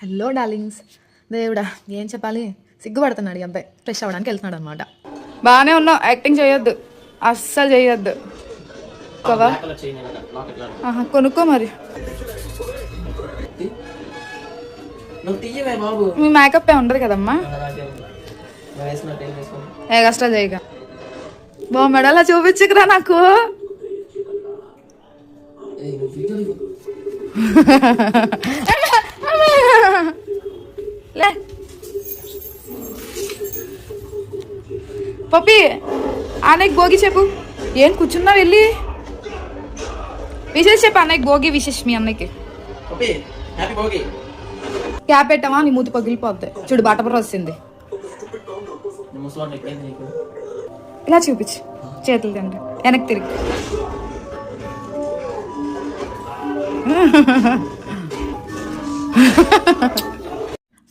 Hello darlings. దేవుడా ఏం చెప్పాలి, సిగ్గుపడుతున్నాడు ఈ అబ్బాయి. ఫ్రెష్ అవ్వడానికి వెళ్తున్నాడు అనమాట. బాగానే ఉన్నావు, యాక్టింగ్ చేయొద్దు, అస్సలు చేయొద్దు. కొనుక్కో మరి. మీ మేకప్ ఏ ఉండదు కదమ్మా, ఏ కష్టాలు చేయగా. బా మెడలా చూపించకురా నాకు. లే పప్పి, అన్నయ్యకి భోగి చెప్పు. ఏం కూర్చున్నావు, వెళ్ళి విశేష్ చెప్పు అన్నయ్యకి. భోగి విశేష్ మీ అన్నయ్యకి. క్యాప్ పెట్టామా, నీ మూతి పగిలిపోద్ది. చూడు బట్టపర వస్తుంది. ఇలా చూపించు, చేతులు తింటే వెనక్కి తిరిగి.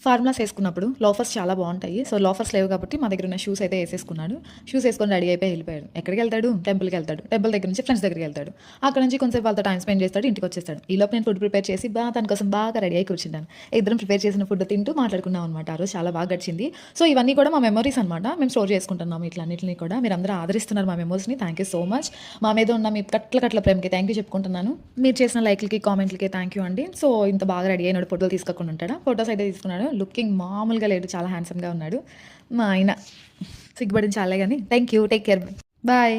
ఫార్ములాస్ వేసుకున్నప్పుడు లోఫర్స్ చాలా బాగుంటాయి. సో లోఫర్స్ లేవు కాబట్టి మా దగ్గర ఉన్న షూస్ అయితే వేసేసుకున్నాడు. షూస్ వేసుకొని రెడీ అయిపోయి వెళ్ళిపోయాడు. ఎక్కడికి వెళ్తాడు? టెంపుల్కి వెళ్తాడు. టెంపుల్ దగ్గర నుంచి ఫ్రెండ్స్ దగ్గరికి వెళ్తాడు. అక్కడ నుంచి కొంచెం వాళ్ళతో టైం స్పెండ్ చేస్తాడు, ఇంటికి వచ్చేస్తాడు. ఈలోపు నేను ఫుడ్ ప్రిపేర్ చేసి తన కోసం బాగా రెడీ అయి కూర్చుంటాను. ఇద్దరం ప్రిపేర్ చేసిన ఫుడ్ తింటూ మాట్లాడుకున్నాం అనమాట. ఆ రోజు చాలా బాగా గడిచింది. సో ఇవన్నీ కూడా మా మెమరీస్ అనమాట. మేము స్టోర్ చేసుకుంటున్నాము ఇట్లన్నింటినీ కూడా. మీరు అందరూ ఆదరిస్తున్నారు మా మెమరీస్ని. Thank you so much. మా మీద ఉన్న మీ కట్ల ప్రేమకి థ్యాంక్ యూ చెప్పుకుంటున్నాను. మీరు చేసిన లైక్లకి కామెంట్లకి థ్యాంక్ యూ అండి. సో ఇంత బాగా రెడీ అయినాడు, ఫోటోలు తీసుకోకుండా ఉంటాడా? ఫొటోస్ అయితే తీసుకున్నాడు. లుకింగ్ మామూలుగా లేడు, చాలా హ్యాండ్సమ్గా ఉన్నాడు. మా ఆయన సిగ్గుపడింది చాలే కానీ. Thank you, take care, bye.